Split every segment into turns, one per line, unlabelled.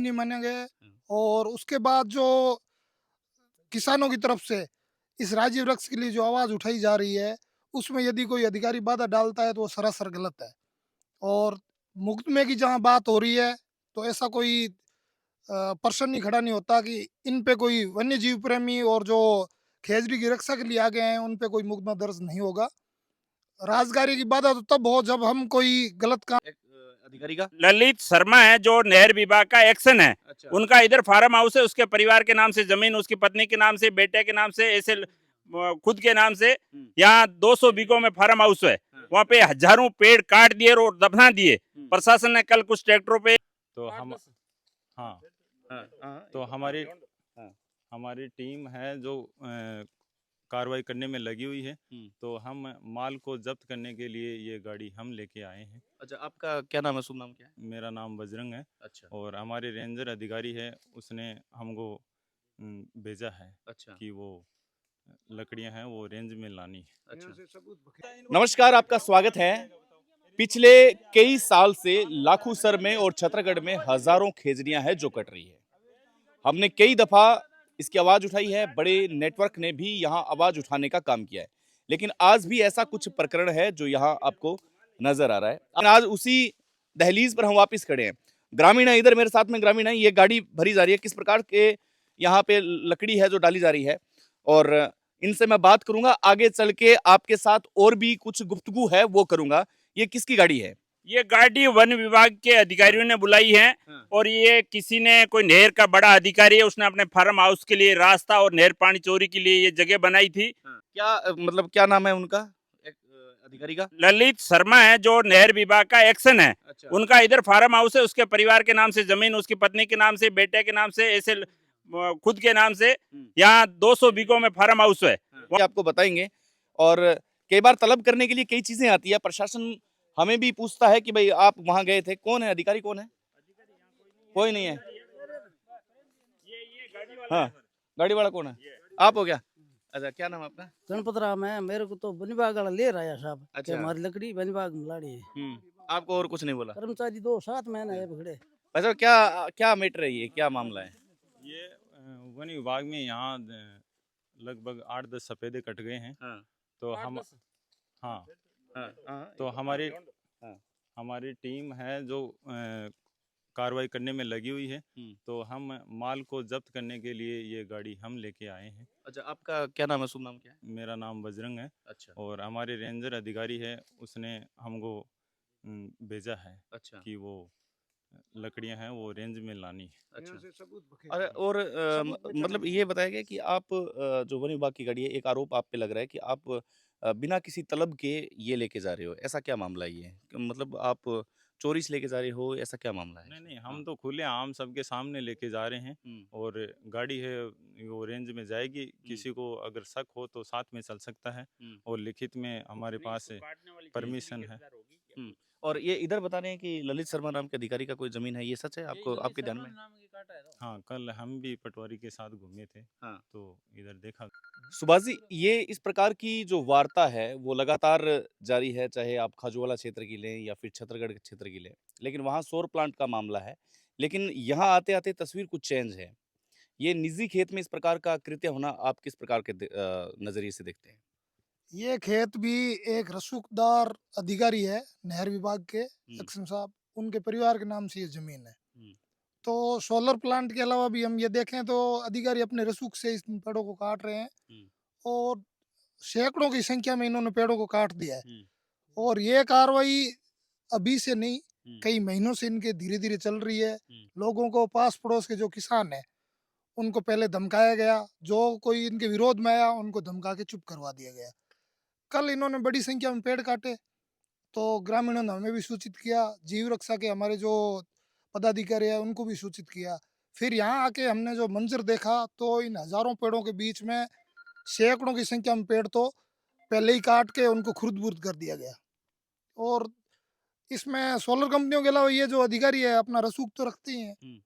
नहीं माने गए। और उसके बाद जो किसानों की तरफ से इस राज्य वृक्ष के लिए जो आवाज़ उठाई जा रही है, उसमें यदि कोई अधिकारी बाधा डालता है तो वो सरासर गलत है। और मुकदमे की जहाँ बात हो रही है, तो ऐसा कोई पर्सन ही खड़ा नहीं होता कि इन पे कोई वन्य जीव प्रेमी और जो खेजड़ी की रक्षा के लिए आ गए हैं, उन पे कोई मुकदमा दर्ज नहीं होगा। राज़गारी की बाधा तो तब हो जब हम कोई गलत काम
एक अधिकारी का।
ललित शर्मा है जो नहर विभाग का एक्शन है।
अच्छा।
उनका इधर फार्म हाउस है, उसके परिवार के नाम से जमीन, उसकी पत्नी के नाम से, बेटे के नाम से, ऐसे खुद के नाम से यहाँ 200 बीघों में फार्म हाउस है। वहाँ पे हजारों पेड़ काट दिए और दफना दिए। प्रशासन ने कल कुछ ट्रैक्टरों पे
तो हम हाँ तो हमारी टीम है जो कार्रवाई करने में लगी हुई है। तो हम माल को जब्त करने के लिए ये गाड़ी हम लेके आए हैं।
अच्छा, आपका क्या नाम है, शुभ नाम क्या है?
मेरा नाम बजरंग है।
अच्छा।
और हमारे रेंजर अधिकारी है, उसने हमको भेजा है
अच्छा।
कि वो लकड़ियां हैं वो रेंज में लानी है।
अच्छा। नमस्कार, आपका स्वागत है। पिछले कई साल से लाखूसर में और छतरगढ़ में हजारों खेजड़ियां हैं जो कट रही है। हमने कई दफा इसकी आवाज उठाई है, बड़े नेटवर्क ने भी यहां आवाज उठाने का काम किया है, लेकिन आज भी ऐसा कुछ प्रकरण है जो यहां आपको नजर आ रहा है। आज उसी दहलीज पर हम वापस खड़े हैं। ग्रामीण है इधर मेरे साथ में, ग्रामीण है, ये गाड़ी भरी जा रही है, किस प्रकार के यहाँ पे लकड़ी है जो डाली जा रही है, और इनसे मैं बात करूंगा। आगे चल के आपके साथ और भी कुछ गुफ्तगू है वो करूंगा। ये किसकी गाड़ी है?
ये गाड़ी वन विभाग के अधिकारियों ने बुलाई है। और ये किसी ने, कोई नहर का बड़ा अधिकारी है, उसने अपने फार्म हाउस के लिए रास्ता और नहर पानी चोरी के लिए ये जगह बनाई थी।
क्या मतलब क्या नाम है उनका, एक अधिकारी का?
ललित शर्मा है जो नहर विभाग का एक्शन है।
अच्छा।
उनका इधर फार्म हाउस है, उसके परिवार के नाम से जमीन, उसकी पत्नी के नाम से, बेटे के नाम से, ऐसे खुद के नाम से यहाँ 200 बीघों में फार्म हाउस है।
ये आपको बताएंगे। और कई बार तलब करने के लिए कई चीजें आती है, प्रशासन हमें भी पूछता है कि भाई आप वहां गए थे, कौन है अधिकारी, कौन है? कोई नहीं है। हाँ, गाड़ी वाला कौन है? आप हो क्या? अच्छा, क्या नाम है आपका?
गणपत राम है। मेरे को तो वन विभाग वाला ले रहा है साहब।
अच्छा।
कि हमारी लकड़ी वन विभाग में लाड़ी है।
आपको और कुछ नहीं बोला?
कर्मचारी दो साथ में ना है भगड़े।
अच्छा, क्या क्या मैटर है, ये क्या मामला है?
ये वन विभाग में यहाँ लगभग 8-10 सफेदे कट गए हैं।
हाँ।
तो हम हाँ तो हमारी टीम है जो कार्रवाई करने में लगी हुई है। तो हम माल को जब्त करने के लिए ये गाड़ी हम लेके आए हैं।
अच्छा, आपका क्या नाम है, शुभ नाम क्या है?
मेरा नाम बजरंग है।
अच्छा।
और हमारे रेंजर अधिकारी है, उसने हमको भेजा है
अच्छा।
कि वो लकड़ियां हैं वो रेंज में लानी है।
अच्छा। अरे, और मतलब ये बताया गया कि आप जो वन विभाग की गाड़ी है, एक आरोप आप पे लग रहा है कि आप बिना किसी तलब के ये लेके जा रहे हो, ऐसा क्या मामला है ये? मतलब आप चोरी से लेके जा रहे हो, ऐसा क्या मामला है?
नहीं नहीं, हम तो खुले आम सबके सामने लेके जा रहे हैं। और गाड़ी है वो रेंज में जाएगी। किसी को अगर शक हो तो साथ में चल सकता है। और लिखित में हमारे पास परमिशन है।
और ये इधर बता रहे हैं कि ललित शर्मा नाम के अधिकारी का कोई जमीन है, ये सच है आपको, आपके ध्यान में?
हाँ, कल हम भी पटवारी के साथ घूमे थे।
हाँ।
तो इधर देखा।
सुभाष जी, ये इस प्रकार की जो वार्ता है वो लगातार जारी है, चाहे आप खाजूवाला क्षेत्र की लें या फिर छतरगढ़ के क्षेत्र की लें, लेकिन वहाँ सौर प्लांट का मामला है। लेकिन यहाँ आते आते तस्वीर कुछ चेंज है। ये निजी खेत में इस प्रकार का कृत्य होना आप किस प्रकार के नजरिए से देखते हैं?
ये खेत भी एक रसूखदार अधिकारी है, नहर विभाग के एक्शन साहब, उनके परिवार के नाम से ये ज़मीन है। तो सोलर प्लांट के अलावा भी हम ये देखें तो अधिकारी अपने रसूख से इस पेड़ों को काट रहे हैं। और सैकड़ों की संख्या में इन्होंने पेड़ों को काट दिया है। और ये कार्रवाई अभी से नहीं, कई महीनों से इनके धीरे-धीरे चल रही है। लोगों को, पास-पड़ोस के जो किसान हैं, उनको पहले धमकाया गया, जो कोई इनके विरोध में आया, उनको धमका के चुप करवा दिया गया। कल इन्होंने बड़ी संख्या में पेड़ काटे, तो ग्रामीणों ने हमें भी सूचित किया, जीव रक्षा के हमारे जो पदाधिकारी हैं, उनको भी सूचित किया। फिर यहाँ आके हमने जो मंज़र देखा, तो इन हज़ारों पेड़ों के बीच में सैकड़ों की संख्या में पेड़ तो पहले ही काट के उनको खुर्द-बुर्द कर दिया गया। और इसमें सोलर कंपनियों के अलावा ये जो अधिकारी है, अपना रसूख तो रखते ही हैं।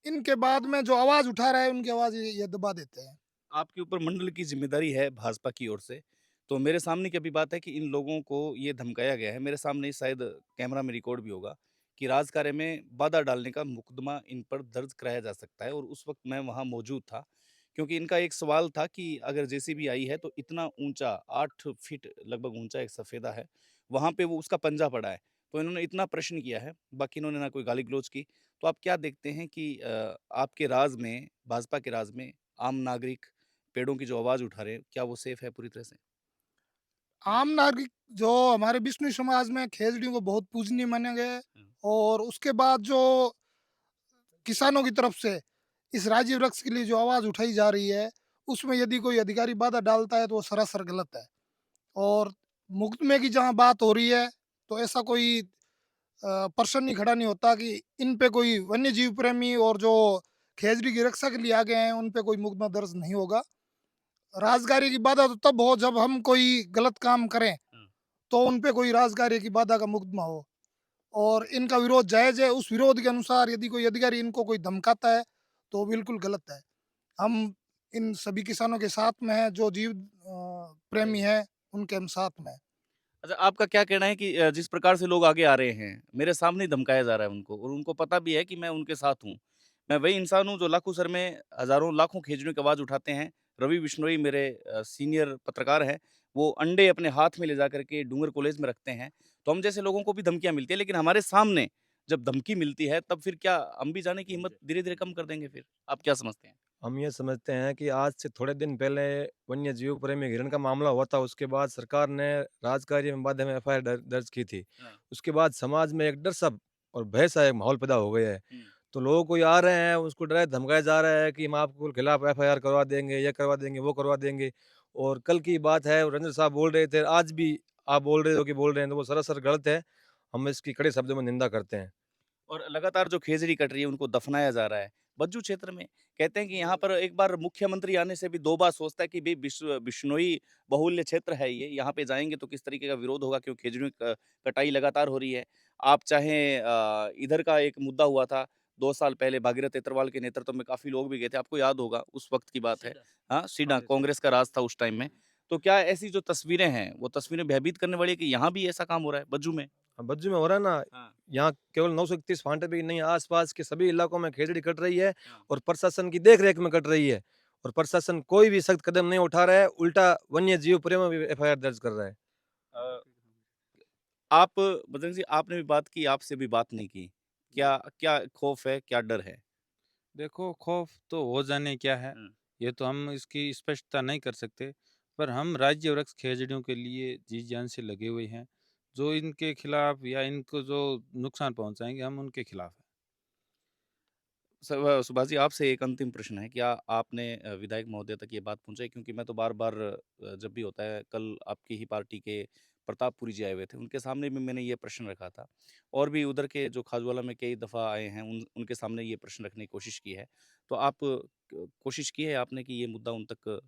इनके बाद में जो आवाज़ उठा रहा है, उनकी आवाज़ ये दबा देते हैं।
आपके ऊपर मंडल की जिम्मेदारी है भाजपा की ओर से, तो मेरे सामने की अभी बात है कि इन लोगों को ये धमकाया गया है, मेरे सामने ही शायद कैमरा में रिकॉर्ड भी होगा कि राज कार्य में बाधा डालने का मुकदमा इन पर दर्ज कराया जा सकता है। और उस वक्त मैं वहाँ मौजूद था, क्योंकि इनका एक सवाल था कि अगर जेसीबी आई है तो इतना ऊंचा 8 फीट लगभग ऊंचा एक सफेदा है, वहाँ पे वो उसका पंजा पड़ा है। तो इन्होंने इतना प्रश्न किया है, बाकी इन्होंने ना कोई गाली गलौज की। तो आप क्या देखते हैं कि आपके राज में, भाजपा के राज में आम नागरिक पेड़ों की जो आवाज उठा रहे हैं, क्या वो सेफ है पूरी तरह से?
आम नागरिक जो हमारे बिश्नोई समाज में खेजड़ियों को बहुत पूजनीय माना गया है, और उसके बाद जो किसानों की तरफ से इस राज्य वृक्ष के लिए जो आवाज उठाई जा रही है, उसमें यदि कोई अधिकारी बाधा डालता है तो वो सरासर गलत है। और मुकदमे की जहाँ बात हो रही है, तो ऐसा कोई पर्सन ही खड़ा नहीं होता कि इन पे कोई वन्य जीव प्रेमी और जो खेजड़ी की रक्षा के लिए आ गए हैं उन पे कोई मुकदमा दर्ज नहीं होगा। राजगारी की बाधा तो तब हो जब हम कोई गलत काम करें, तो उन पे कोई राजगारी की बाधा का मुकदमा हो, और इनका विरोध जायज है। उस विरोध के अनुसार यदि कोई अधिकारी इनको कोई धमकाता है तो बिल्कुल गलत है। हम इन सभी किसानों के साथ में हैं, जो जीव प्रेमी हैं उनके हम साथ में हैं।
अच्छा, आपका क्या कहना है कि जिस प्रकार से लोग आगे आ रहे हैं, मेरे सामने ही धमकाया जा रहा है उनको, और उनको पता भी है कि मैं उनके साथ हूँ। मैं वही इंसान हूँ जो लाखों सर में हज़ारों लाखों खेजड़ियों की आवाज़ उठाते हैं। रवि बिश्नोई मेरे सीनियर पत्रकार हैं, वो अंडे अपने हाथ में ले जाकर के डूंगर कॉलेज में रखते हैं। तो हम जैसे लोगों को भी धमकियाँ मिलती हैं, लेकिन हमारे सामने जब धमकी मिलती है, तब फिर क्या हम भी जाने की हिम्मत धीरे-धीरे कम कर देंगे फिर? आप क्या समझते हैं?
हम ये समझते हैं कि आज से थोड़े दिन पहले वन्य जीव प्रेमी हिरण का मामला हुआ था। उसके बाद सरकार ने राजकार्य में बाधा में एफआईआर दर्ज की थी।
हाँ।
उसके बाद समाज में एक डर सा और भय सा एक माहौल पैदा हो गया है।
हुँ।
तो लोगों को ये आ रहे हैं, उसको डराया धमकाया जा रहा है कि हम आपके खिलाफ एफआईआर करवा देंगे, ये करवा देंगे, वो करवा देंगे। और कल की बात है, रंजन साहब बोल रहे थे, आज भी आप बोल रहे हो कि बोल रहे हैं, तो वो सरासर गलत है। हम इसकी कड़े शब्दों में निंदा करते हैं।
और लगातार जो खेजड़ी कट रही है उनको दफनाया जा रहा है। बज्जू क्षेत्र में कहते हैं कि यहाँ पर एक बार मुख्यमंत्री आने से भी 2 बार सोचता है कि भई बिश्नोई बहुल्य क्षेत्र है ये, यहाँ पे जाएँगे तो किस तरीके का विरोध होगा, क्यों खेजड़ियों क कटाई लगातार हो रही है। आप चाहें इधर का एक मुद्दा हुआ था 2 साल पहले भागीरथ अग्रवाल के नेतृत्व में काफ़ी लोग भी गए थे, आपको याद होगा उस वक़्त की बात है। हाँ, सीडा कांग्रेस का राज था उस टाइम में। तो क्या ऐसी जो तस्वीरें हैं, वो तस्वीरें भयभीत करने वाली है कि यहाँ भी ऐसा काम हो रहा है बज्जू में?
हाँ, बज्जू में हो रहा है ना।
हाँ।
यहाँ केवल 931 फांटे पे ही नहीं, आसपास के सभी इलाकों में खेजड़ी कट रही है
हाँ।
और प्रशासन की देख रेख में कट रही है। और प्रशासन कोई भी सख्त कदम नहीं उठा रहा है, उल्टा वन्य जीव प्रेमी में भी एफआईआर दर्ज कर रहा है।
अ, आप बजरंग जी, आपने भी बात की, आपसे भी बात नहीं की। क्या क्या खौफ है, क्या डर है?
देखो, खौफ तो हो जाने क्या है,
हुँ।
ये तो हम इसकी स्पष्टता नहीं कर सकते, पर हम राज्य वृक्ष खेजड़ियों के लिए जी जान से लगे हुए हैं। जो इनके खिलाफ या इनको जो नुकसान पहुंचाएंगे, हम उनके खिलाफ हैं।
सुभाष जी, आपसे एक अंतिम प्रश्न है, क्या आपने विधायक महोदय तक ये बात पहुँचाई? क्योंकि मैं तो बार-बार जब भी होता है, कल आपकी ही पार्टी के प्रतापपुरी जी आए हुए थे, उनके सामने भी मैंने ये प्रश्न रखा था, और भी उधर के जो खाजूवाला में कई दफ़ा आए हैं, उनके सामने ये प्रश्न रखने की कोशिश की है। तो आप कोशिश की है आपने कि ये मुद्दा उन तक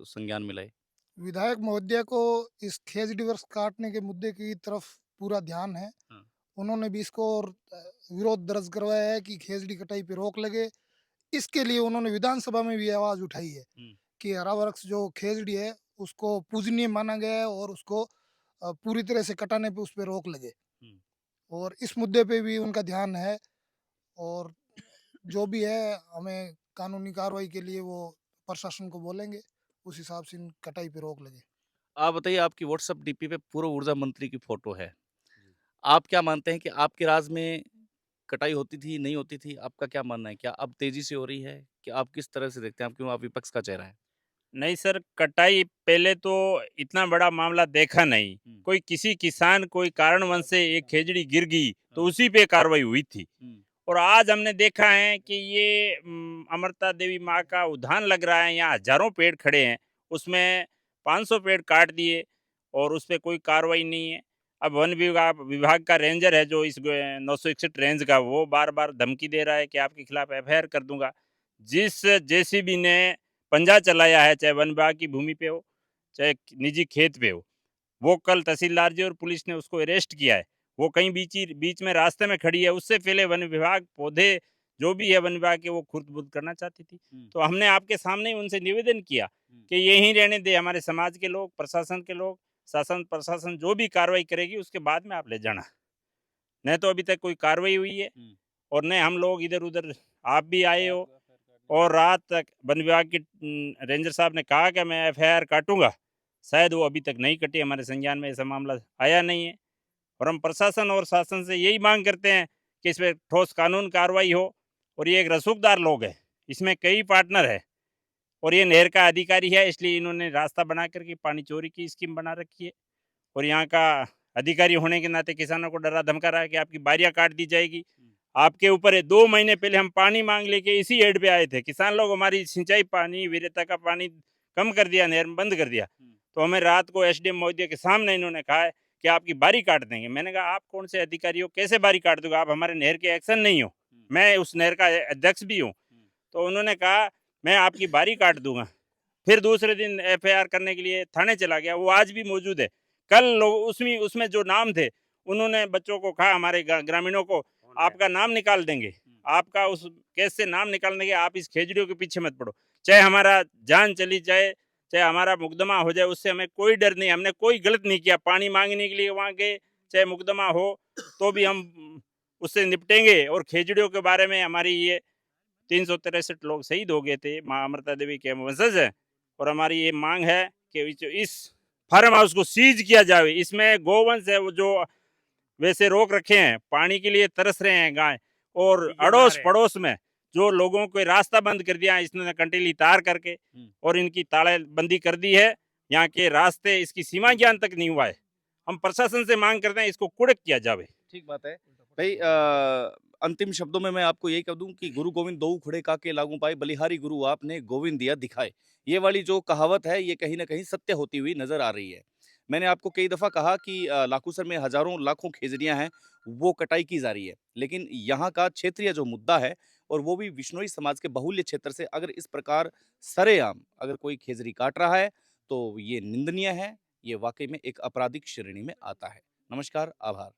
संज्ञान में लाए?
विधायक महोदय को इस खेजड़ी वृक्ष काटने के मुद्दे की तरफ पूरा ध्यान है।
हाँ।
उन्होंने भी इसको विरोध दर्ज करवाया है कि खेजड़ी कटाई पे रोक लगे। इसके लिए उन्होंने विधानसभा में भी आवाज उठाई है
हुँ।
कि हरा वृक्ष जो खेजड़ी है उसको पूजनीय माना गया है, और उसको पूरी तरह से कटाने पे उस पे रोक लगे।
हुँ।
और इस मुद्दे पे भी उनका ध्यान है, और जो भी है हमें कानूनी कार्रवाई के लिए वो प्रशासन को बोलेंगे, उस हिसाब से इन कटाई पे रोक लगे।
आप बताइए, आपकी व्हाट्सएप डीपी पे पूर्व ऊर्जा मंत्री की फ़ोटो है। आप क्या मानते हैं कि आपके राज में कटाई होती थी, नहीं होती थी? आपका क्या मानना है? क्या अब तेज़ी से हो रही है? कि आप किस तरह से देखते हैं? आप क्यों, आप विपक्ष का चेहरा हैं?
नहीं सर, कटाई पहले तो इतना बड़ा मामला देखा नहीं।
हुँ।
कोई किसी किसान कोई कारणवश से एक खेजड़ी गिर गई तो
हाँ।
उसी पे कार्रवाई हुई थी।
हुँ।
और आज हमने देखा है कि ये अमृता देवी माँ का उद्यान लग रहा है, यहाँ हजारों पेड़ खड़े हैं, उसमें 500 पेड़ काट दिए और उस पे कोई कार्रवाई नहीं है। अब वन विभाग विभाग का रेंजर है जो इस 961 रेंज का, वो बार बार धमकी दे रहा है कि आपके खिलाफ एफआईआर कर दूंगा। जिस जेसीबी ने पंजा चलाया है, चाहे वन विभाग की भूमि पे हो चाहे निजी खेत पे हो, वो कल तहसीलदार जी और पुलिस ने उसको अरेस्ट किया है। वो कहीं बीच में रास्ते में खड़ी है, उससे पहले वन विभाग पौधे जो भी है वन विभाग के, वो खुर्द-बुर्द करना चाहती थी।
हुँ।
तो हमने आपके सामने ही उनसे निवेदन किया
हुँ।
कि यहीं रहने दें, हमारे समाज के लोग, प्रशासन के लोग, शासन प्रशासन जो भी कार्रवाई करेगी उसके बाद में आप ले जाना। न तो अभी तक कोई कार्रवाई हुई है और न हम लोग इधर उधर आप भी आए हो और रात तक वन विभाग के रेंजर साहब ने कहा कि मैं एफआईआर काटूंगा, शायद वो अभी तक नहीं कटी, हमारे संज्ञान में ऐसा मामला आया नहीं है। और हम प्रशासन और शासन से यही मांग करते हैं कि इस पर ठोस कानून कार्रवाई हो। और ये एक रसूखदार लोग है, इसमें कई पार्टनर है और ये नहर का अधिकारी है, इसलिए इन्होंने रास्ता बना करके पानी चोरी की स्कीम बना रखी है। और यहाँ का अधिकारी होने के नाते किसानों को डरा धमका रहा है कि आपकी बारियां काट दी जाएगी, आपके ऊपर है। 2 महीने पहले हम पानी मांग लेके इसी एड पे आए थे, किसान लोग हमारी सिंचाई पानी वीरता का पानी कम कर दिया, नहर में बंद कर दिया। तो हमें रात को एसडीएम महोदय के सामने इन्होंने कहा है कि आपकी बारी काट देंगे। मैंने कहा आप कौन से अधिकारी हो, कैसे बारी काट दोगे, आप हमारे नहर के एक्शन नहीं हो, मैं उस नहर का अध्यक्ष भी हूँ। तो उन्होंने कहा मैं आपकी बारी काट दूंगा। फिर दूसरे दिन एफआईआर करने के लिए थाने चला गया, वो आज भी मौजूद है। कल लोग उसमें जो नाम थे उन्होंने बच्चों को कहा, हमारे ग्रामीणों को, आपका नाम निकाल देंगे, आपका उस केस से नाम निकाल देंगे, आप इस खेजड़ियों के पीछे मत पड़ो, चाहे हमारा जान चली जाए, चाहे हमारा मुकदमा हो जाए, उससे हमें कोई डर नहीं। हमने कोई गलत नहीं किया, पानी मांगने के लिए वहाँ गए, चाहे मुकदमा हो तो भी हम उससे निपटेंगे। और खेजड़ियों के बारे में हमारी ये 363 लोग शहीद हो गए थे, माँ अमृता देवी के वंशज है। और हमारी ये मांग है कि इस फार्म हाउस को सीज किया जाए। इसमें गोवंश है वो जो वैसे रोक रखे हैं, पानी के लिए तरस रहे हैं गाय, और अड़ोस पड़ोस में जो लोगों को रास्ता बंद कर दिया इसने कंटीली तार करके, और इनकी तालाबंदी कर दी है। यहाँ के रास्ते, इसकी सीमा ज्ञान तक नहीं हुआ है। हम प्रशासन से मांग करते हैं इसको कुड़क किया जावे।
ठीक बात है भाई। अंतिम शब्दों में मैं आपको यही कह दूं कि गुरु गोविंद दो खड़े काके लागू पाए, बलिहारी गुरु आपने गोविंद दिया दिखाए। ये वाली जो कहावत है ये कहीं ना कहीं सत्य होती हुई नजर आ रही है। मैंने आपको कई दफा कहा कि लाखूसर में हजारों लाखों खेजड़ियां हैं, वो कटाई की जा रही है, लेकिन यहाँ का क्षेत्रीय जो मुद्दा है, और वो भी विश्नोई समाज के बाहुल्य क्षेत्र से, अगर इस प्रकार सरेआम अगर कोई खेजड़ी काट रहा है तो ये निंदनीय है, ये वाकई में एक आपराधिक श्रेणी में आता है। नमस्कार, आभार।